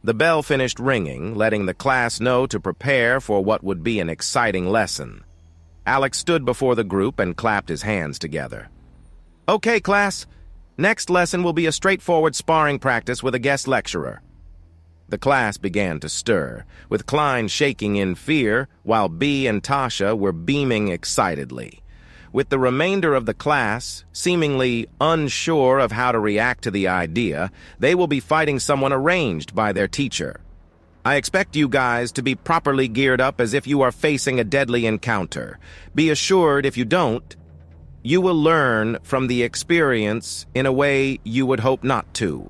The bell finished ringing, letting the class know to prepare for what would be an exciting lesson. Alex stood before the group and clapped his hands together. "Okay, class. Next lesson will be a straightforward sparring practice with a guest lecturer." The class began to stir, with Klein shaking in fear, while Bea and Tasha were beaming excitedly. With the remainder of the class seemingly unsure of how to react to the idea, they will be fighting someone arranged by their teacher. I expect you guys to be properly geared up as if you are facing a deadly encounter. Be assured if you don't, you will learn from the experience in a way you would hope not to.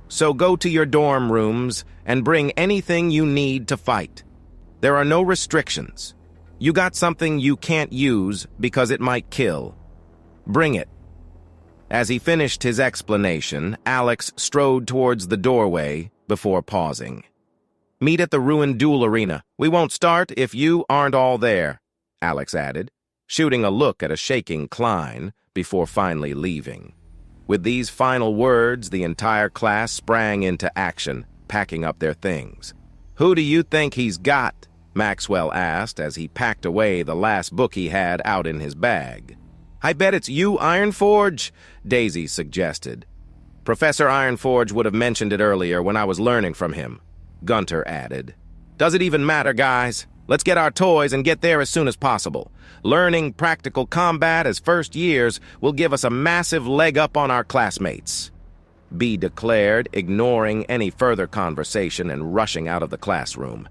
So go to your dorm rooms and bring anything you need to fight. There are no restrictions. You got something you can't use because it might kill. Bring it. As he finished his explanation, Alex strode towards the doorway before pausing. "Meet at the ruined duel arena. We won't start if you aren't all there," Alex added, shooting a look at a shaking Klein before finally leaving. With these final words, the entire class sprang into action, packing up their things. "Who do you think he's got?" Maxwell asked as he packed away the last book he had out in his bag. "I bet it's you, Ironforge," Daisy suggested. "Professor Ironforge would have mentioned it earlier when I was learning from him," Gunter added. "Does it even matter, guys? Let's get our toys and get there as soon as possible. Learning practical combat as first years will give us a massive leg up on our classmates," Bea declared, ignoring any further conversation and rushing out of the classroom.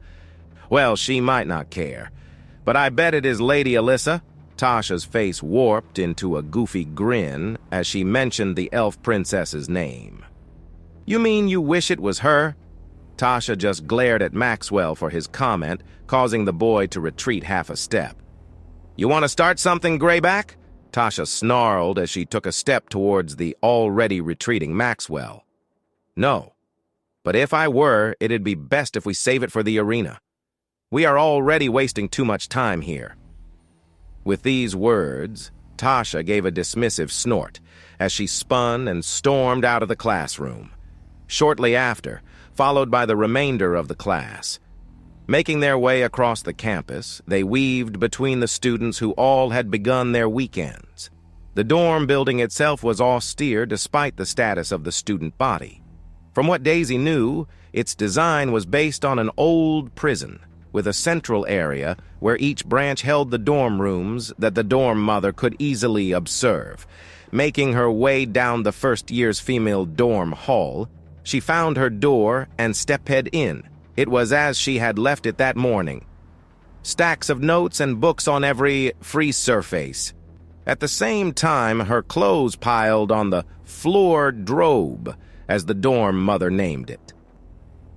"Well, she might not care, but I bet it is Lady Alyssa." Tasha's face warped into a goofy grin as she mentioned the elf princess's name. "You mean you wish it was her?" Tasha just glared at Maxwell for his comment, causing the boy to retreat half a step. "You want to start something, Greyback?" Tasha snarled as she took a step towards the already retreating Maxwell. "No, but if I were, it'd be best if we save it for the arena. We are already wasting too much time here." With these words, Tasha gave a dismissive snort as she spun and stormed out of the classroom. Shortly after, followed by the remainder of the class. Making their way across the campus, they weaved between the students who all had begun their weekends. The dorm building itself was austere despite the status of the student body. From what Daisy knew, its design was based on an old prison, with a central area where each branch held the dorm rooms that the dorm mother could easily observe. Making her way down the first year's female dorm hall, she found her door and step-head in. It was as she had left it that morning. Stacks of notes and books on every free surface. At the same time, her clothes piled on the floor drobe, as the dorm mother named it.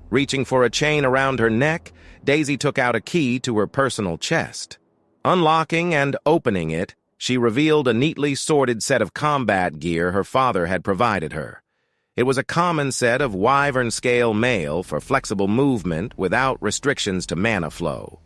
Reaching for a chain around her neck, Daisy took out a key to her personal chest. Unlocking and opening it, she revealed a neatly sorted set of combat gear her father had provided her. It was a common set of wyvern-scale mail for flexible movement without restrictions to mana flow.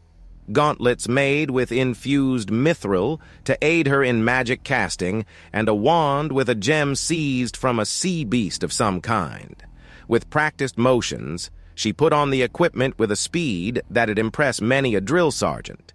Gauntlets made with infused mithril to aid her in magic casting, and a wand with a gem seized from a sea beast of some kind. With practiced motions, she put on the equipment with a speed that had impressed many a drill sergeant.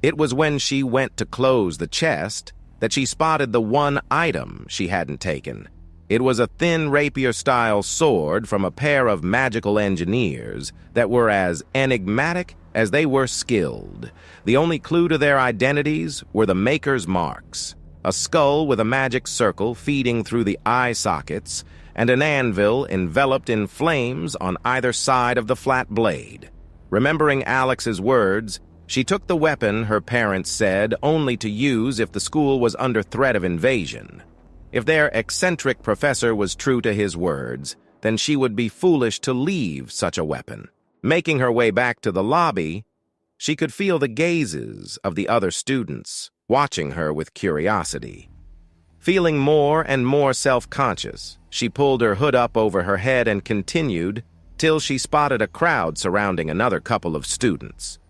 It was when she went to close the chest that she spotted the one item she hadn't taken. It was a thin rapier-style sword from a pair of magical engineers that were as enigmatic as they were skilled. The only clue to their identities were the maker's marks: a skull with a magic circle feeding through the eye sockets, and an anvil enveloped in flames on either side of the flat blade. Remembering Alex's words, she took the weapon her parents said only to use if the school was under threat of invasion. If their eccentric professor was true to his words, then she would be foolish to leave such a weapon. Making her way back to the lobby, she could feel the gazes of the other students, watching her with curiosity. Feeling more and more self-conscious, she pulled her hood up over her head and continued till she spotted a crowd surrounding another couple of students.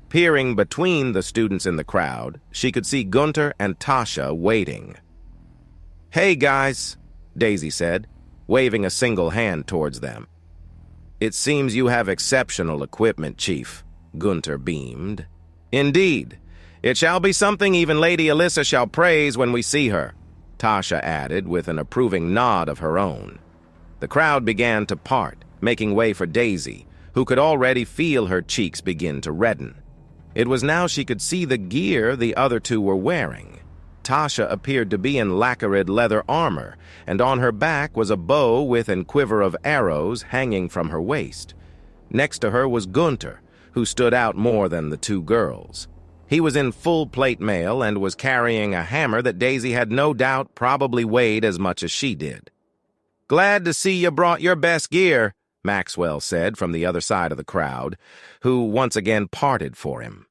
Peering between the students in the crowd, she could see Gunter and Tasha waiting. "Hey, guys," Daisy said, waving a single hand towards them. It seems you have exceptional equipment, Chief, Gunter beamed. Indeed. It shall be something even Lady Alyssa shall praise when we see her, Tasha added with an approving nod of her own. The crowd began to part, making way for Daisy, who could already feel her cheeks begin to redden. It was now she could see the gear the other two were wearing. Tasha appeared to be in lacquered leather armor, and on her back was a bow with a quiver of arrows hanging from her waist. Next to her was Gunter, who stood out more than the two girls. He was in full plate mail and was carrying a hammer that Daisy had no doubt probably weighed as much as she did. "Glad to see you brought your best gear," Maxwell said from the other side of the crowd, who once again parted for him.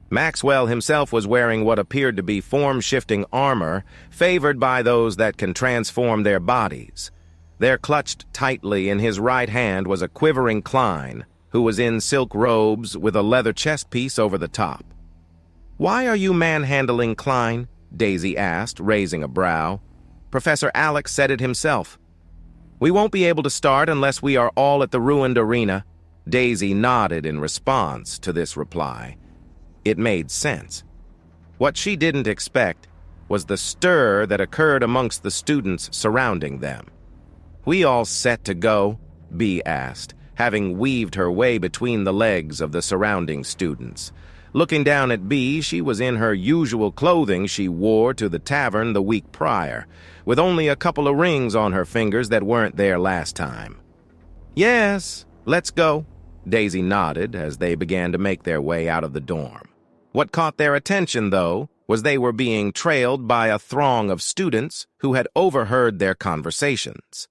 Maxwell himself was wearing what appeared to be form-shifting armor, favored by those that can transform their bodies. There, clutched tightly in his right hand, was a quivering Klein, who was in silk robes with a leather chest piece over the top. "Why are you manhandling Klein?" Daisy asked, raising a brow. "Professor Alex said it himself." "We won't be able to start unless we are all at the ruined arena." Daisy nodded in response to this reply. It made sense. What she didn't expect was the stir that occurred amongst the students surrounding them. "We all set to go?" Bee asked, having weaved her way between the legs of the surrounding students. Looking down at Bee, she was in her usual clothing she wore to the tavern the week prior, with only a couple of rings on her fingers that weren't there last time. "Yes, let's go," Daisy nodded as they began to make their way out of the dorm. What caught their attention, though, was they were being trailed by a throng of students who had overheard their conversations.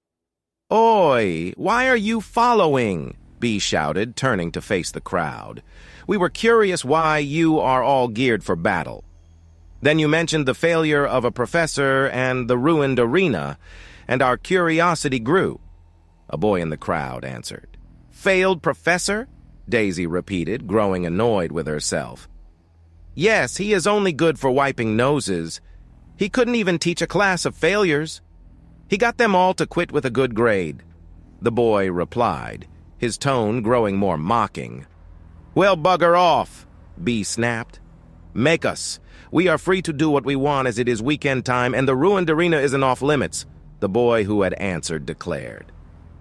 "Oi, why are you following?" Bee shouted, turning to face the crowd. "We were curious why you are all geared for battle. Then you mentioned the failure of a professor and the ruined arena, and our curiosity grew." A boy in the crowd answered. "Failed professor?" Daisy repeated, growing annoyed with herself. "Yes, he is only good for wiping noses. He couldn't even teach a class of failures. He got them all to quit with a good grade," the boy replied, his tone growing more mocking. "Well, bugger off," Bee snapped. "Make us. We are free to do what we want as it is weekend time, and the ruined arena isn't off limits," the boy who had answered declared.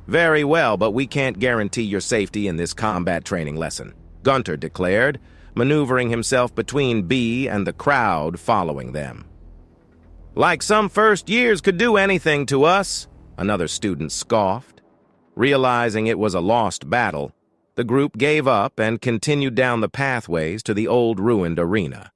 "Very well, but we can't guarantee your safety in this combat training lesson," Gunter declared, maneuvering himself between Bee and the crowd following them. "Like some first years could do anything to us," another student scoffed. Realizing it was a lost battle, the group gave up and continued down the pathways to the old ruined arena.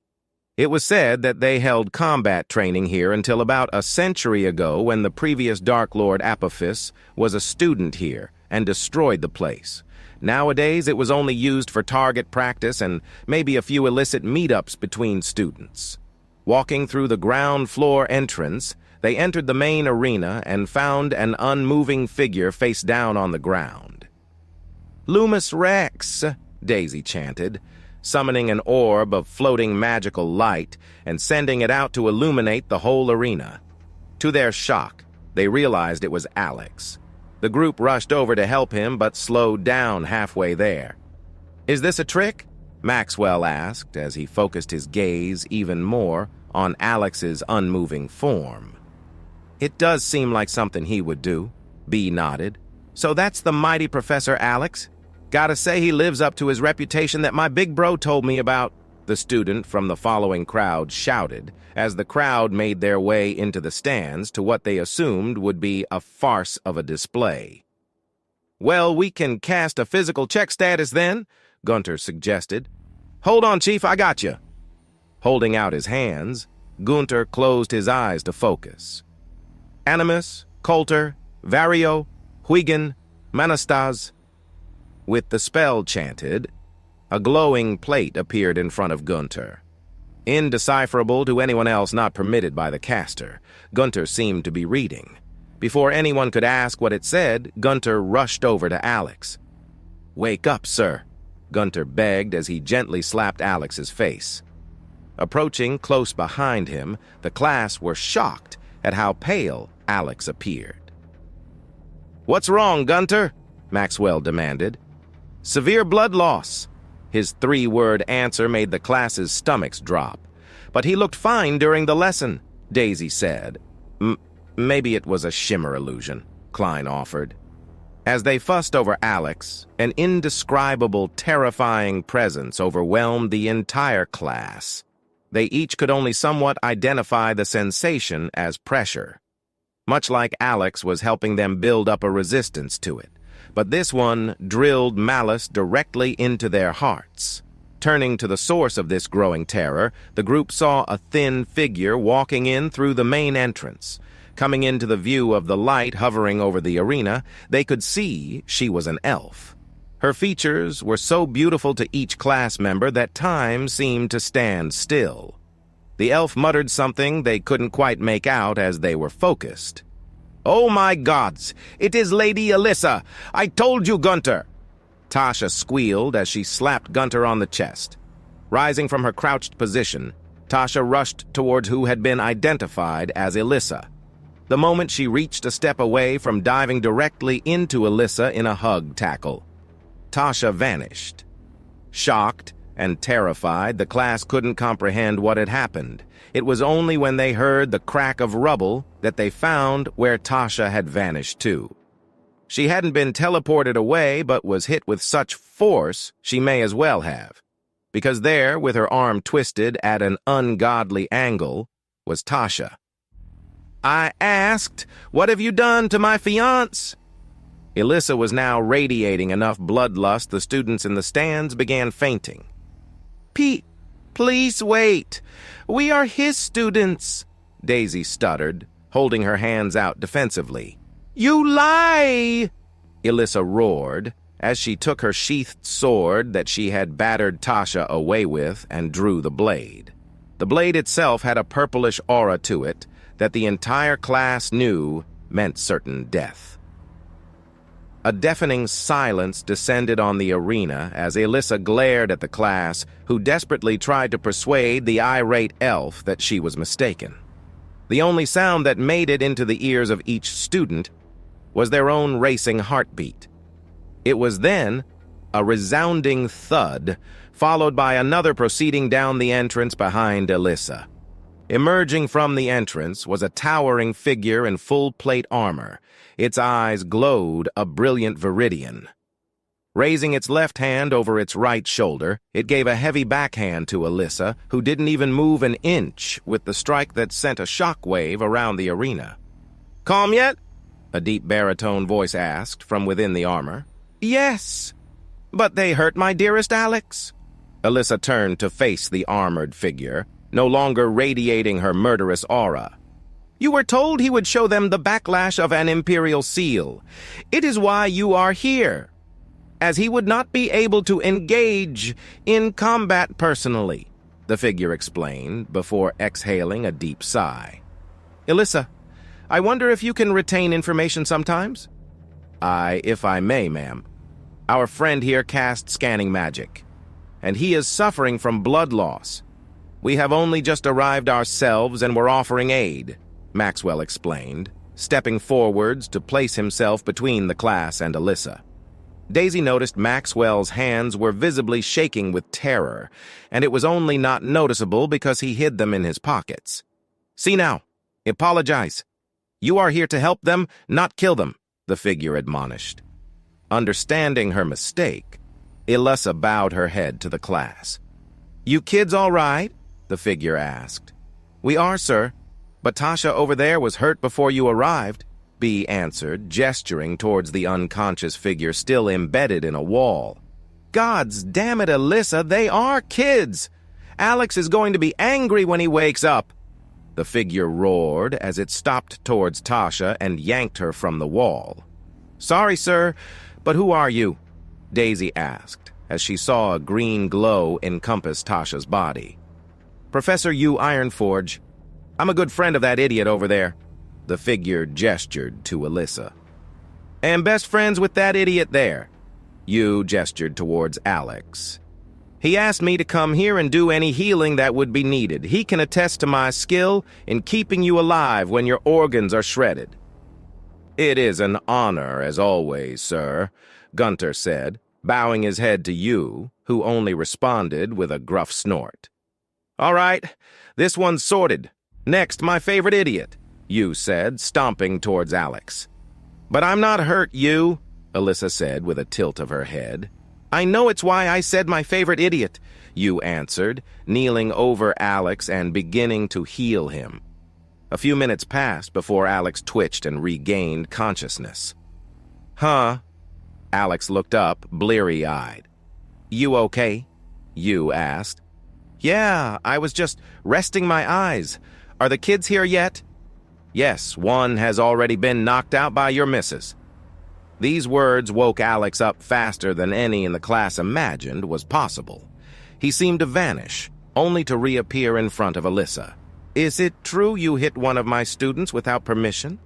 It was said that they held combat training here until about a century ago, when the previous Dark Lord Apophis was a student here and destroyed the place. Nowadays, it was only used for target practice and maybe a few illicit meetups between students. Walking through the ground floor entrance, they entered the main arena and found an unmoving figure face down on the ground. "Lumus Rex," Daisy chanted, summoning an orb of floating magical light and sending it out to illuminate the whole arena. To their shock, they realized it was Alex. The group rushed over to help him, but slowed down halfway there. "Is this a trick?" Maxwell asked as he focused his gaze even more on Alex's unmoving form. "It does seem like something he would do," Bee nodded. "So that's the mighty Professor Alex? Gotta say he lives up to his reputation that my big bro told me about," the student from the following crowd shouted, as the crowd made their way into the stands to what they assumed would be a farce of a display. "Well, we can cast a physical check status then," Gunter suggested. "Hold on, Chief, I got you." Holding out his hands, Gunter closed his eyes to focus. "Animus, Coulter, Vario, Huygen, Manastas." With the spell chanted, a glowing plate appeared in front of Gunter. Indecipherable to anyone else not permitted by the caster, Gunter seemed to be reading. Before anyone could ask what it said, Gunter rushed over to Alex. "Wake up, sir," Gunter begged as he gently slapped Alex's face. Approaching close behind him, the class were shocked at how pale Alex appeared. "What's wrong, Gunter?" Maxwell demanded. Severe blood loss. His three-word answer made the class's stomachs drop. But he looked fine during the lesson, Daisy said. Maybe it was a shimmer illusion, Klein offered. As they fussed over Alex, an indescribable, terrifying presence overwhelmed the entire class. They each could only somewhat identify the sensation as pressure. Much like Alex was helping them build up a resistance to it. But this one drilled malice directly into their hearts. Turning to the source of this growing terror, the group saw a thin figure walking in through the main entrance. Coming into the view of the light hovering over the arena, they could see she was an elf. Her features were so beautiful to each class member that time seemed to stand still. The elf muttered something they couldn't quite make out as they were focused. "Oh my gods! It is Lady Alyssa! I told you, Gunter!" Tasha squealed as she slapped Gunter on the chest. Rising from her crouched position, Tasha rushed towards who had been identified as Alyssa. The moment she reached a step away from diving directly into Alyssa in a hug tackle, Tasha vanished. Shocked and terrified, the class couldn't comprehend what had happened. It was only when they heard the crack of rubble that they found where Tasha had vanished too. She hadn't been teleported away, but was hit with such force she may as well have. Because there, with her arm twisted at an ungodly angle, was Tasha. "I asked, what have you done to my fiancé?" Alyssa was now radiating enough bloodlust the students in the stands began fainting. Please wait. We are his students," Daisy stuttered, holding her hands out defensively. "You lie!" Alyssa roared, as she took her sheathed sword that she had battered Tasha away with and drew the blade. The blade itself had a purplish aura to it that the entire class knew meant certain death. A deafening silence descended on the arena as Alyssa glared at the class, who desperately tried to persuade the irate elf that she was mistaken. The only sound that made it into the ears of each student was their own racing heartbeat. It was then a resounding thud, followed by another proceeding down the entrance behind Alyssa. Emerging from the entrance was a towering figure in full plate armor. Its eyes glowed a brilliant viridian. Raising its left hand over its right shoulder, it gave a heavy backhand to Alyssa, who didn't even move an inch with the strike that sent a shockwave around the arena. "Calm yet?" a deep baritone voice asked from within the armor. "Yes, but they hurt my dearest Alex." Alyssa turned to face the armored figure, no longer radiating her murderous aura. "You were told he would show them the backlash of an Imperial seal. It is why you are here, as he would not be able to engage in combat personally," the figure explained before exhaling a deep sigh. "Alyssa, I wonder if you can retain information sometimes?" If I may, ma'am. Our friend here casts scanning magic, and he is suffering from blood loss. We have only just arrived ourselves and were offering aid," Maxwell explained, stepping forwards to place himself between the class and Alyssa. Daisy noticed Maxwell's hands were visibly shaking with terror, and it was only not noticeable because he hid them in his pockets. "See now, apologize. You are here to help them, not kill them," the figure admonished. Understanding her mistake, Alyssa bowed her head to the class. "You kids all right?" the figure asked. "We are, sir, but Tasha over there was hurt before you arrived," Bee answered, gesturing towards the unconscious figure still embedded in a wall. "Gods damn it, Alyssa, they are kids! Alex is going to be angry when he wakes up!" The figure roared as it stopped towards Tasha and yanked her from the wall. "Sorry, sir, but who are you?" Daisy asked, as she saw a green glow encompass Tasha's body. "Professor Ironforge. I'm a good friend of that idiot over there." The figure gestured to Alyssa. "And best friends with that idiot there." Yu gestured towards Alex. "He asked me to come here and do any healing that would be needed. He can attest to my skill in keeping you alive when your organs are shredded." "It is an honor, as always, sir," Gunter said, bowing his head to Yu, who only responded with a gruff snort. "All right, this one's sorted. Next, my favorite idiot," Yu said, stomping towards Alex. "But I'm not hurt, Yu," Alyssa said with a tilt of her head. "I know it's why I said my favorite idiot," Yu answered, kneeling over Alex and beginning to heal him. A few minutes passed before Alex twitched and regained consciousness. "Huh?" Alex looked up, bleary-eyed. "You okay?" Yu asked. "Yeah, I was just resting my eyes. Are the kids here yet?" "Yes, one has already been knocked out by your missus." These words woke Alex up faster than any in the class imagined was possible. He seemed to vanish, only to reappear in front of Alyssa. "Is it true you hit one of my students without permission?"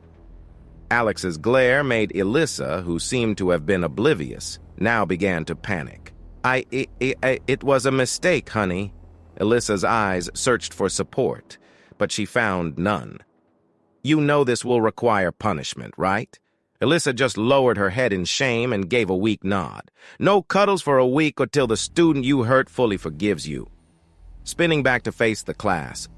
Alex's glare made Alyssa, who seemed to have been oblivious, now began to panic. It was a mistake, honey." Alyssa's eyes searched for support, but she found none. "You know this will require punishment, right?" Alyssa just lowered her head in shame and gave a weak nod. "No cuddles for a week or till the student you hurt fully forgives you." Spinning back to face the class,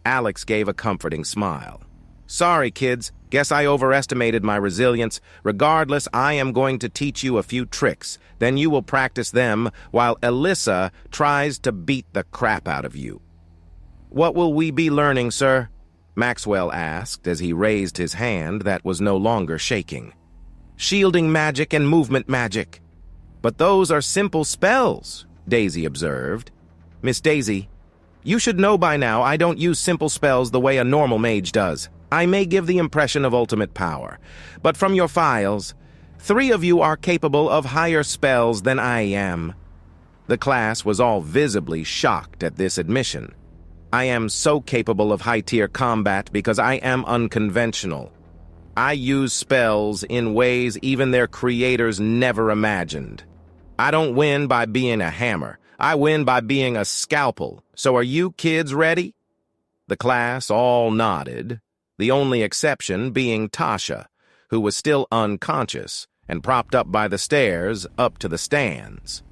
Alex gave a comforting smile. "Sorry, kids. Guess I overestimated my resilience. Regardless, I am going to teach you a few tricks. Then you will practice them while Alyssa tries to beat the crap out of you." "What will we be learning, sir?" Maxwell asked as he raised his hand that was no longer shaking. "Shielding magic and movement magic." "But those are simple spells," Daisy observed. "Miss Daisy, you should know by now I don't use simple spells the way a normal mage does. I may give the impression of ultimate power, but from your files, 3 of you are capable of higher spells than I am." The class was all visibly shocked at this admission. "I am so capable of high-tier combat because I am unconventional. I use spells in ways even their creators never imagined. I don't win by being a hammer. I win by being a scalpel. So are you kids ready?" The class all nodded, the only exception being Tasha, who was still unconscious and propped up by the stairs up to the stands.